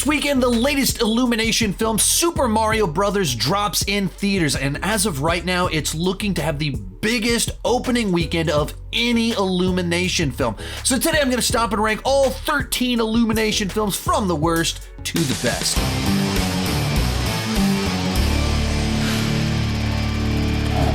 weekend, the latest Illumination film, Super Mario Bros. Drops in theaters, and as of right now, it's looking to have the biggest opening weekend of any Illumination film. So today I'm going to stop and rank all 13 Illumination films from the worst to the best.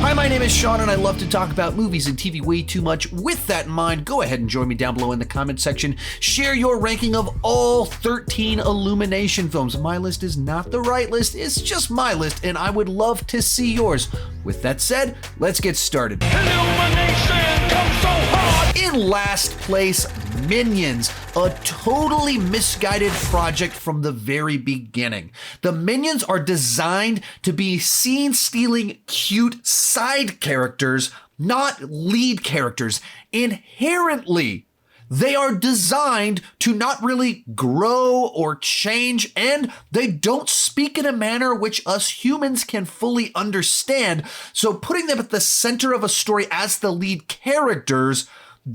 Hi, my name is Sean, and I love to talk about movies and TV way too much. With that in mind, go ahead and join me down below in the comment section. Share your ranking of all 13 Illumination films. My list is not the right list, it's just my list, and I would love to see yours. With that said, let's get started. Illumination comes so hard! In last place, Minions, a totally misguided project from the very beginning. The Minions are designed to be scene-stealing, cute side characters, not lead characters. Inherently, they are designed to not really grow or change, and they don't speak in a manner which us humans can fully understand. So putting them at the center of a story as the lead characters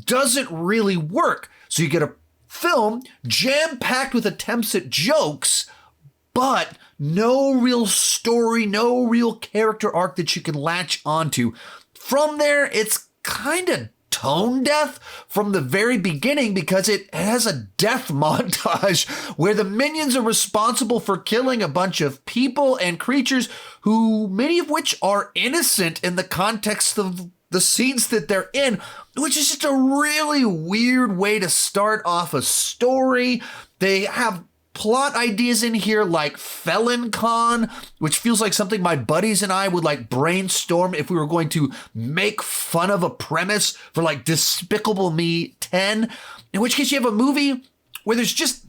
doesn't really work. So you get a film jam-packed with attempts at jokes, but no real story, no real character arc that you can latch onto. From there, it's kind of tone deaf from the very beginning because it has a death montage where the Minions are responsible for killing a bunch of people and creatures who many of which are innocent in the context of the scenes that they're in, which is just a really weird way to start off a story. They have plot ideas in here like Felon Con, which feels like something my buddies and I would like brainstorm if we were going to make fun of a premise for like Despicable Me 10, in which case you have a movie where there's just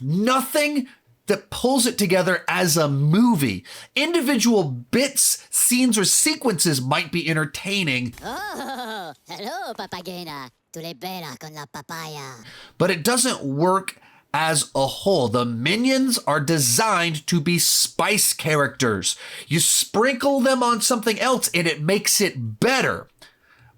nothing that pulls it together as a movie. Individual bits, scenes, or sequences might be entertaining. Oh, hello, papagena. Tu le bella con la papaya. But it doesn't work as a whole. The Minions are designed to be spice characters. You sprinkle them on something else and it makes it better.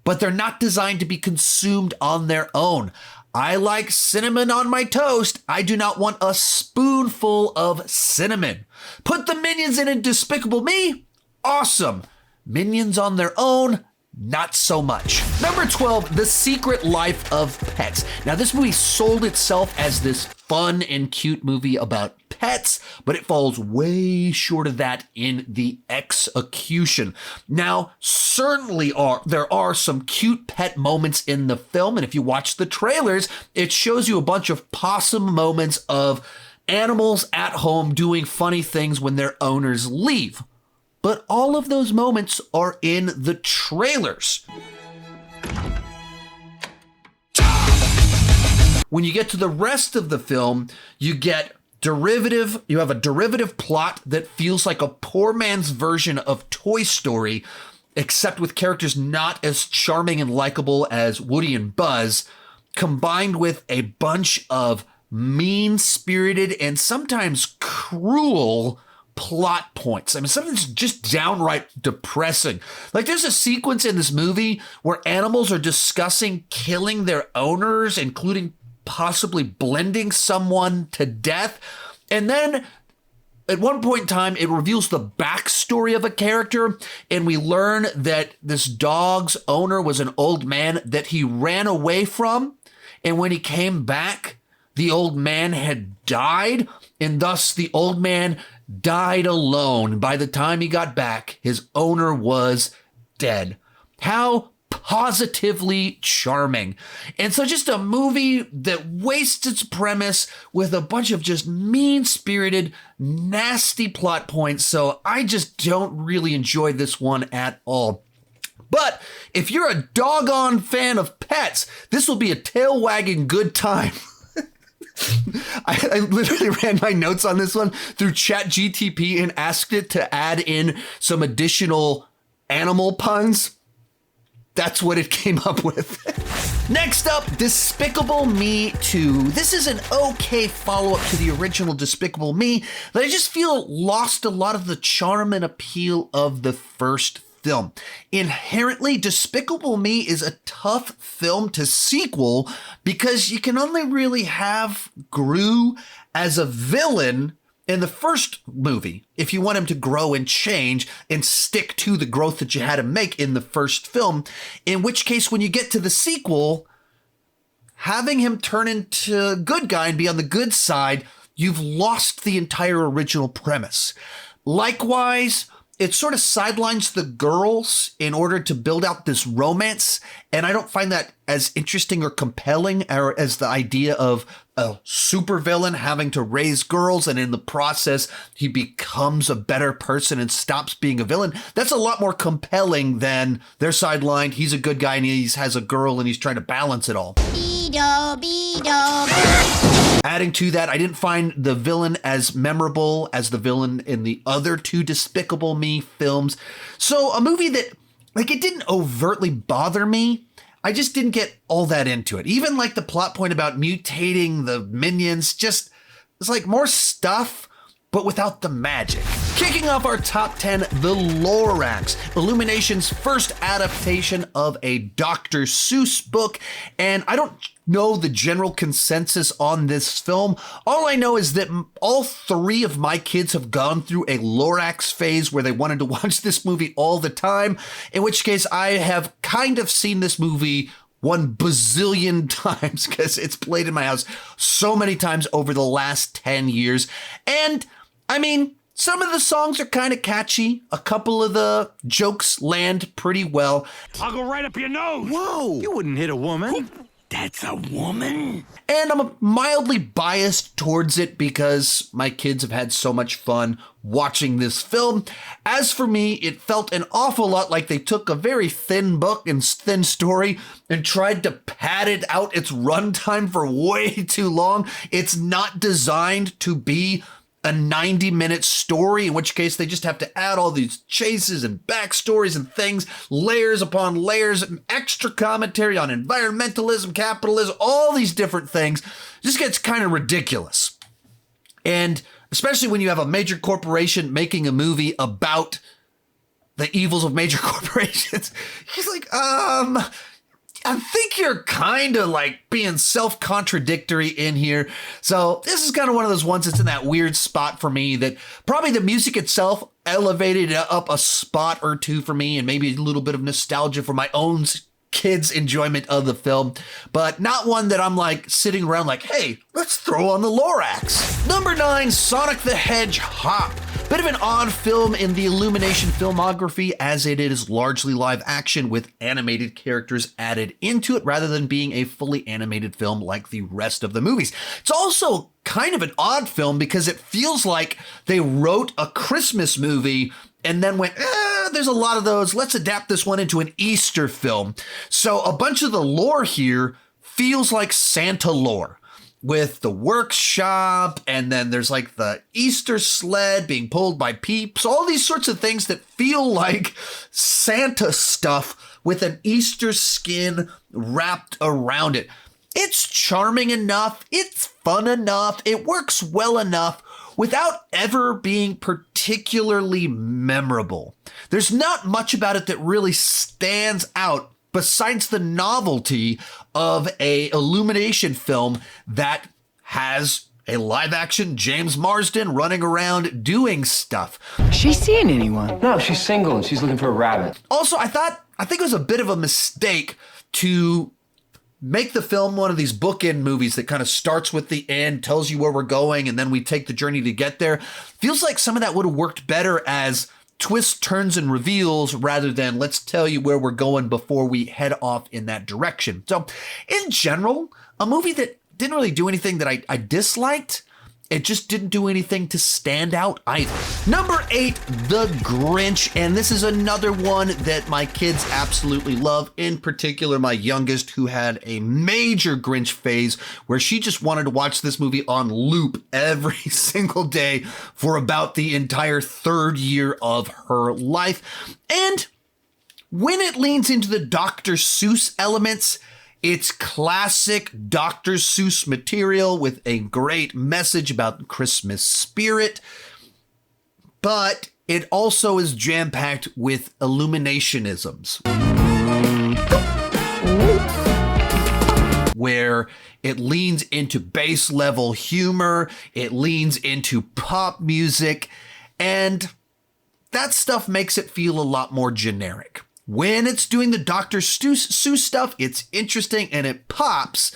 But they're not designed to be consumed on their own. I like cinnamon on my toast. I do not want a spoonful of cinnamon. Put the Minions in Despicable Me? Awesome. Minions on their own? Not so much. Number 12, The Secret Life of Pets. Now, this movie sold itself as this fun and cute movie about pets, but it falls way short of that in the execution. Now, certainly there are some cute pet moments in the film, and if you watch the trailers, it shows you a bunch of possum moments of animals at home doing funny things when their owners leave. But all of those moments are in the trailers. When you get to the rest of the film, you have a derivative plot that feels like a poor man's version of Toy Story, except with characters not as charming and likable as Woody and Buzz, combined with a bunch of mean-spirited and sometimes cruel plot points. I mean, something's just downright depressing. Like, there's a sequence in this movie where animals are discussing killing their owners, including possibly blending someone to death. And then at one point in time, it reveals the backstory of a character, and we learn that this dog's owner was an old man that he ran away from. And when he came back, the old man had died, and thus the old man died alone. By the time he got back, his owner was dead. How positively charming. And so just a movie that wastes its premise with a bunch of just mean-spirited, nasty plot points. So I just don't really enjoy this one at all. But if you're a doggone fan of pets, this will be a tail-wagging good time. I literally ran my notes on this one through ChatGTP and asked it to add in some additional animal puns. That's what it came up with. Next up, Despicable Me 2. This is an okay follow-up to the original Despicable Me that I just feel lost a lot of the charm and appeal of the first film. Inherently, Despicable Me is a tough film to sequel because you can only really have Gru as a villain in the first movie, if you want him to grow and change and stick to the growth that you had him make in the first film, in which case when you get to the sequel, having him turn into a good guy and be on the good side, you've lost the entire original premise. Likewise, it sort of sidelines the girls in order to build out this romance, and I don't find that as interesting or compelling as the idea of a supervillain having to raise girls, and in the process, he becomes a better person and stops being a villain. That's a lot more compelling than they're sidelined, he's a good guy, and he has a girl, and he's trying to balance it all. Adding to that, I didn't find the villain as memorable as the villain in the other two Despicable Me films. So a movie that, like, it didn't overtly bother me. I just didn't get all that into it. Even like the plot point about mutating the minions, just, it's like more stuff, but without the magic. Kicking off our top 10, The Lorax, Illumination's first adaptation of a Dr. Seuss book. And I don't know the general consensus on this film. All I know is that all three of my kids have gone through a Lorax phase where they wanted to watch this movie all the time, in which case I have kind of seen this movie 1 bazillion times because it's played in my house so many times over the last 10 years. And I mean, some of the songs are kind of catchy. A couple of the jokes land pretty well. I'll go right up your nose. Whoa! You wouldn't hit a woman. That's a woman? And I'm mildly biased towards it because my kids have had so much fun watching this film. As for me, it felt an awful lot like they took a very thin book and thin story and tried to pad it out its runtime for way too long. It's not designed to be a 90-minute story, in which case they just have to add all these chases and backstories and things, layers upon layers, extra commentary on environmentalism, capitalism, all these different things. It just gets kind of ridiculous. And especially when you have a major corporation making a movie about the evils of major corporations. He's like, I think you're kind of like being self-contradictory in here. So this is kind of one of those ones that's in that weird spot for me that probably the music itself elevated it up a spot or two for me, and maybe a little bit of nostalgia for my own kids' enjoyment of the film, but not one that I'm like sitting around like, hey, let's throw on the Lorax. Number 9, Sonic the Hedgehog. Bit of an odd film in the Illumination filmography, as it is largely live action with animated characters added into it rather than being a fully animated film like the rest of the movies. It's also kind of an odd film because it feels like they wrote a Christmas movie and then went, there's a lot of those. Let's adapt this one into an Easter film. So a bunch of the lore here feels like Santa lore, with the workshop, and then there's like the Easter sled being pulled by peeps, all these sorts of things that feel like Santa stuff with an Easter skin wrapped around it. It's charming enough, it's fun enough, it works well enough without ever being particularly memorable. There's not much about it that really stands out besides the novelty of a Illumination film that has a live-action James Marsden running around doing stuff. Is she seeing anyone? No, she's single and she's looking for a rabbit. Also, I think it was a bit of a mistake to make the film one of these bookend movies that kind of starts with the end, tells you where we're going, and then we take the journey to get there. Feels like some of that would have worked better as twists, turns, and reveals rather than let's tell you where we're going before we head off in that direction. So in general, a movie that didn't really do anything that I disliked. It just didn't do anything to stand out either. Number 8, The Grinch. And this is another one that my kids absolutely love. In particular, my youngest, who had a major Grinch phase where she just wanted to watch this movie on loop every single day for about the entire 3rd year of her life. And when it leans into the Dr. Seuss elements, it's classic Dr. Seuss material with a great message about the Christmas spirit, but it also is jam-packed with Illuminationisms. where it leans into base level humor, it leans into pop music, and that stuff makes it feel a lot more generic. When it's doing the Dr. Seuss stuff, it's interesting and it pops.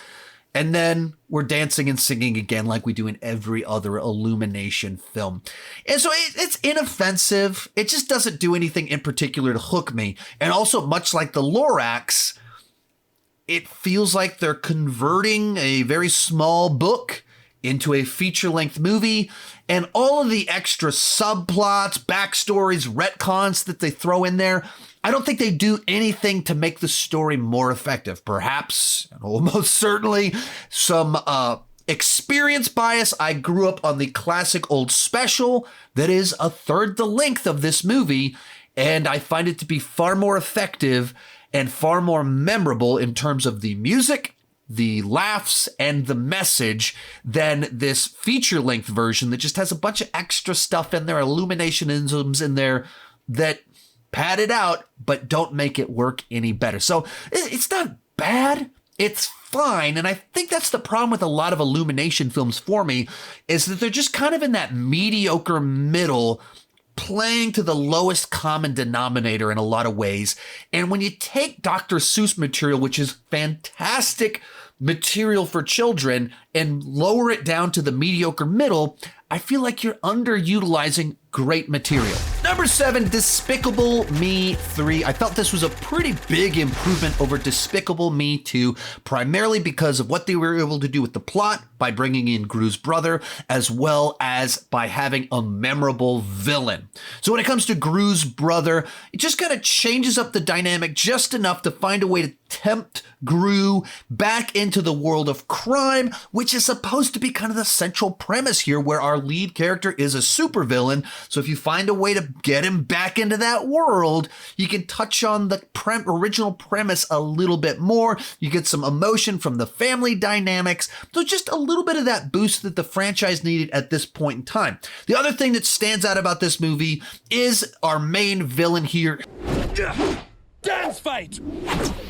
And then we're dancing and singing again like we do in every other Illumination film. And so it's inoffensive. It just doesn't do anything in particular to hook me. And also, much like the Lorax, it feels like they're converting a very small book into a feature-length movie, and all of the extra subplots, backstories, retcons that they throw in there, I don't think they do anything to make the story more effective. Perhaps, and almost certainly, some experience bias. I grew up on the classic old special that is a third the length of this movie, and I find it to be far more effective and far more memorable in terms of the music, the laughs, and the message than this feature-length version that just has a bunch of extra stuff in there, Illuminationisms in there that pad it out, but don't make it work any better. So it's not bad. It's fine. And I think that's the problem with a lot of Illumination films for me, is that they're just kind of in that mediocre middle, playing to the lowest common denominator in a lot of ways. And when you take Dr. Seuss material, which is fantastic material for children, and lower it down to the mediocre middle, I feel like you're underutilizing great material. Number 7, Despicable Me 3. I felt this was a pretty big improvement over Despicable Me 2, primarily because of what they were able to do with the plot by bringing in Gru's brother, as well as by having a memorable villain. So when it comes to Gru's brother, it just kind of changes up the dynamic just enough to find a way to tempt Gru back into the world of crime, which is supposed to be kind of the central premise here, where our lead character is a supervillain. So if you find a way to get him back into that world, you can touch on the original premise a little bit more. You get some emotion from the family dynamics. So just a little bit of that boost that the franchise needed at this point in time. The other thing that stands out about this movie is our main villain here, Dance fight!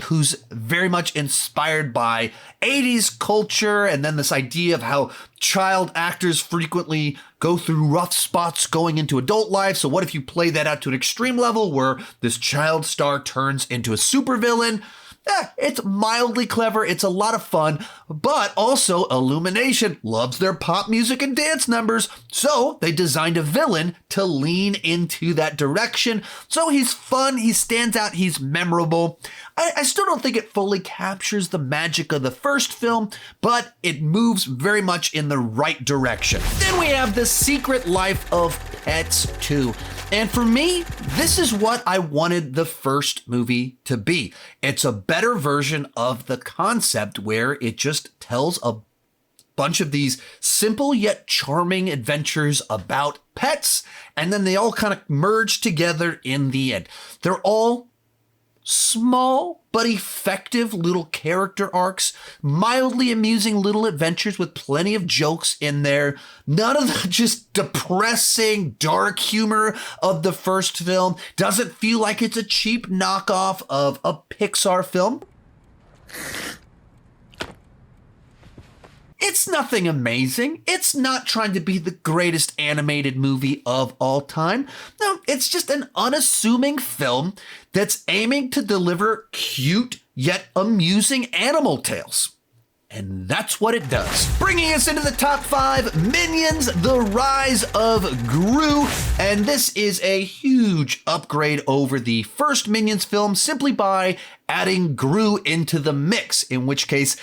who's very much inspired by 80s culture, and then this idea of how child actors frequently go through rough spots going into adult life. So what if you play that out to an extreme level where this child star turns into a supervillain? It's mildly clever. It's a lot of fun, but also Illumination loves their pop music and dance numbers. So they designed a villain to lean into that direction. So he's fun. He stands out. He's memorable. I still don't think it fully captures the magic of the first film, but it moves very much in the right direction. Then we have The Secret Life of Pets 2. And for me, this is what I wanted the first movie to be. It's a better version of the concept where it just tells a bunch of these simple yet charming adventures about pets, and then they all kind of merge together in the end. They're all small but effective little character arcs, mildly amusing little adventures with plenty of jokes in there. None of the just depressing, dark humor of the first film. Doesn't feel like it's a cheap knockoff of a Pixar film. It's nothing amazing. It's not trying to be the greatest animated movie of all time. No, it's just an unassuming film that's aiming to deliver cute yet amusing animal tales. And that's what it does. Bringing us into the top 5, Minions: The Rise of Gru. And this is a huge upgrade over the first Minions film simply by adding Gru into the mix, in which case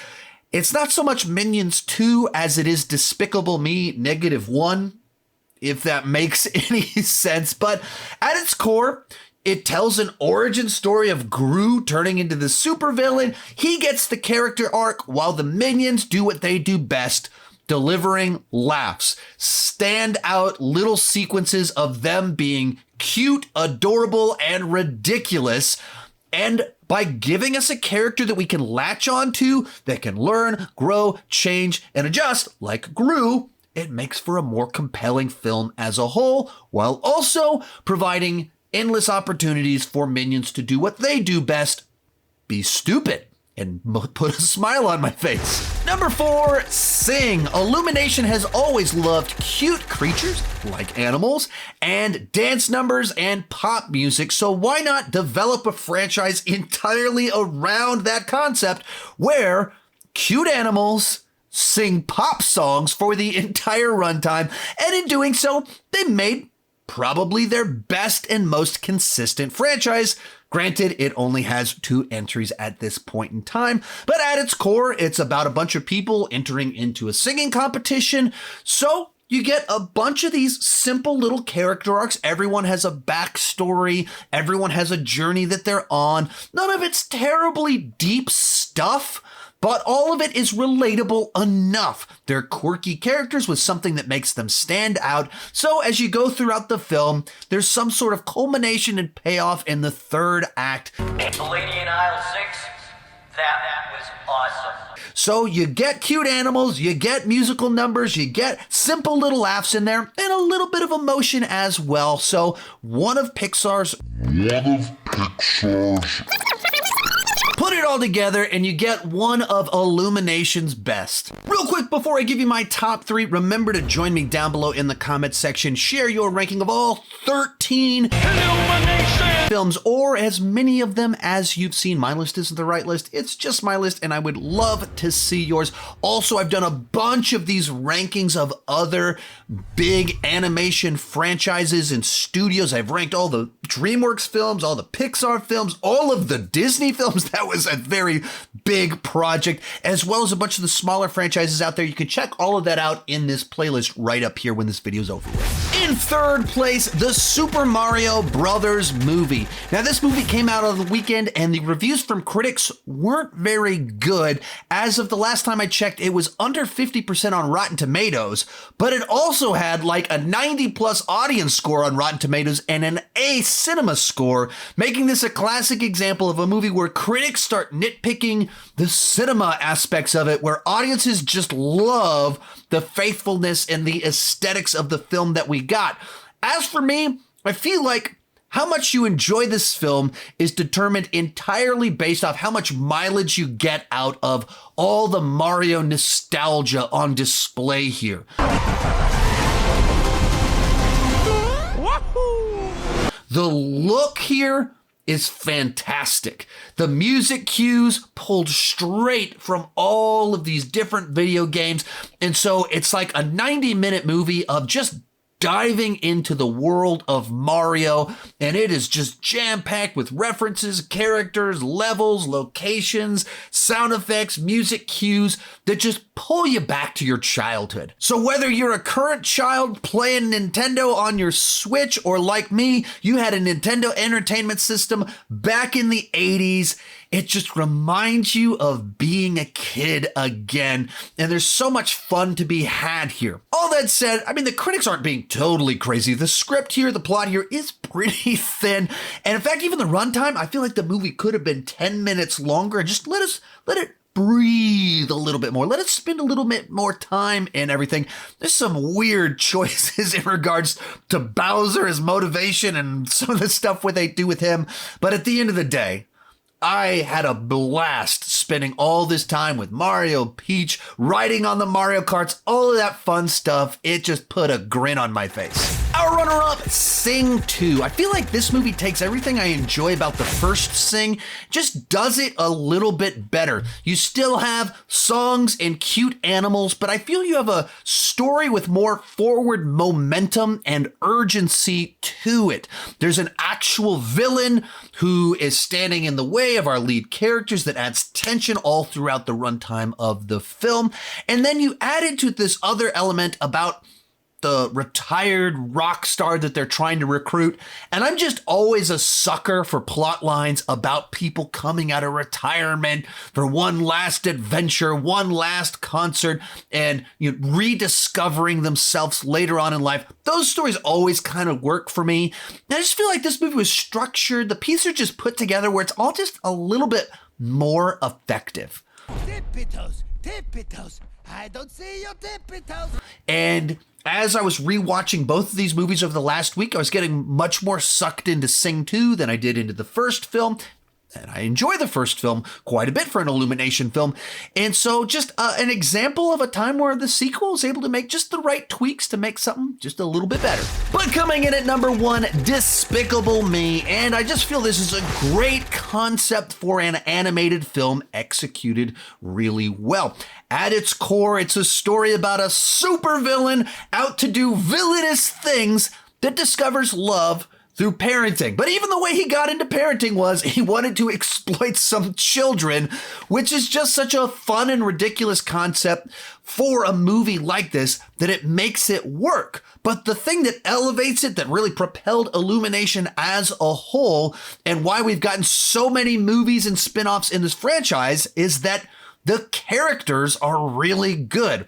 it's not so much Minions 2 as it is Despicable Me -1, if that makes any sense. But at its core, it tells an origin story of Gru turning into the supervillain. He gets the character arc while the Minions do what they do best, delivering laughs. Stand out little sequences of them being cute, adorable, and ridiculous. And by giving us a character that we can latch onto, that can learn, grow, change, and adjust like Gru, it makes for a more compelling film as a whole, while also providing endless opportunities for Minions to do what they do best, be stupid. and put a smile on my face. Number 4, Sing. Illumination has always loved cute creatures, like animals, and dance numbers and pop music, so why not develop a franchise entirely around that concept where cute animals sing pop songs for the entire runtime, and in doing so, they made probably their best and most consistent franchise. Granted, it only has 2 entries at this point in time, but at its core, it's about a bunch of people entering into a singing competition. So you get a bunch of these simple little character arcs. Everyone has a backstory. Everyone has a journey that they're on. None of it's terribly deep stuff, but all of it is relatable enough. They're quirky characters with something that makes them stand out. So as you go throughout the film, there's some sort of culmination and payoff in the 3rd act. The lady in aisle 6, that was awesome. So you get cute animals, you get musical numbers, you get simple little laughs in there, and a little bit of emotion as well. So one of Pixar's put it all together and you get one of Illumination's best. Real quick, before I give you my top 3, remember to join me down below in the comments section. Share your ranking of all 13 films, or as many of them as you've seen. My list isn't the right list. It's just my list, and I would love to see yours. Also, I've done a bunch of these rankings of other big animation franchises and studios. I've ranked all the DreamWorks films, all the Pixar films, all of the Disney films. That was a very big project, as well as a bunch of the smaller franchises out there. You can check all of that out in this playlist right up here when this video's over with. In 3rd place, the Super Mario Brothers movie. Now, this movie came out on the weekend, and the reviews from critics weren't very good. As of the last time I checked, it was under 50% on Rotten Tomatoes, but it also had like a 90+ audience score on Rotten Tomatoes and an A cinema score, making this a classic example of a movie where critics start nitpicking the cinema aspects of it, where audiences just love the faithfulness and the aesthetics of the film that we got. As for me, I feel like how much you enjoy this film is determined entirely based off how much mileage you get out of all the Mario nostalgia on display here. The look here is fantastic. The music cues pulled straight from all of these different video games. And so it's like a 90-minute movie of just diving into the world of Mario, and it is just jam-packed with references, characters, levels, locations, sound effects, music cues that just pull you back to your childhood. So whether you're a current child playing Nintendo on your Switch, or like me, you had a Nintendo Entertainment System back in the 80s, it just reminds you of being a kid again, and there's so much fun to be had here. All that said, I mean, the critics aren't being totally crazy. The script here, the plot here is pretty thin, and in fact, even the runtime, I feel like the movie could have been 10 minutes longer, and just let it breathe a little bit more. Let it spend a little bit more time and everything. There's some weird choices in regards to Bowser, his motivation, and some of the stuff what they do with him, but at the end of the day, I had a blast spending all this time with Mario, Peach, riding on the Mario Karts, all of that fun stuff. It just put a grin on my face. Our runner-up, Sing 2. I feel like this movie takes everything I enjoy about the first Sing, just does it a little bit better. You still have songs and cute animals, but I feel you have a story with more forward momentum and urgency to it. There's an actual villain who is standing in the way of our lead characters that adds tension all throughout the runtime of the film. And then you add into this other element about the retired rock star that they're trying to recruit. And I'm just always a sucker for plot lines about people coming out of retirement for one last adventure, one last concert, and rediscovering themselves later on in life. Those stories always kind of work for me. And I just feel like this movie was structured. The pieces are just put together where it's all just a little bit more effective. Tippy toes, I don't see your tippy toes. And as I was rewatching both of these movies over the last week, I was getting much more sucked into Sing 2 than I did into the first film. And I enjoy the first film quite a bit for an Illumination film. And so just an example of a time where the sequel was able to make just the right tweaks to make something just a little bit better. But coming in at number 1, Despicable Me. And I just feel this is a great concept for an animated film executed really well. At its core, it's a story about a supervillain out to do villainous things that discovers love through parenting. But even the way he got into parenting was he wanted to exploit some children, which is just such a fun and ridiculous concept for a movie like this that it makes it work. But the thing that elevates it, that really propelled Illumination as a whole, and why we've gotten so many movies and spin-offs in this franchise, is that the characters are really good.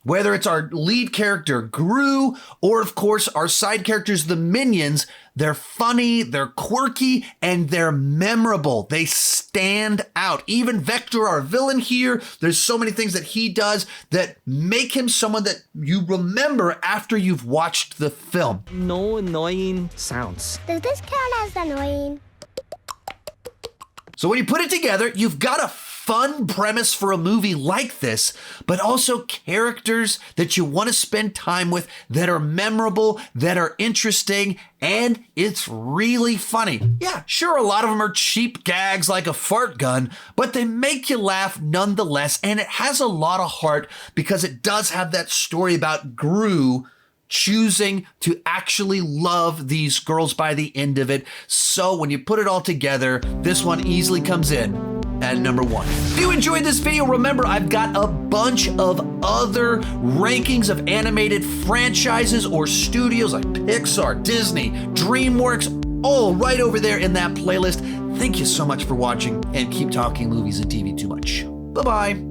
Whether it's our lead character, Gru, or of course our side characters, the Minions, they're funny, they're quirky, and they're memorable. They stand out. Even Vector, our villain here, there's so many things that he does that make him someone that you remember after you've watched the film. No annoying sounds. Does this count as annoying? So when you put it together, you've got a fun premise for a movie like this, but also characters that you want to spend time with, that are memorable, that are interesting, and it's really funny. Yeah, sure, a lot of them are cheap gags like a fart gun, but they make you laugh nonetheless, and it has a lot of heart because it does have that story about Gru choosing to actually love these girls by the end of it. So when you put it all together, this one easily comes in at number 1. If you enjoyed this video, remember I've got a bunch of other rankings of animated franchises or studios like Pixar, Disney, DreamWorks, all right over there in that playlist. Thank you so much for watching, and keep talking movies and TV too much. Bye-bye.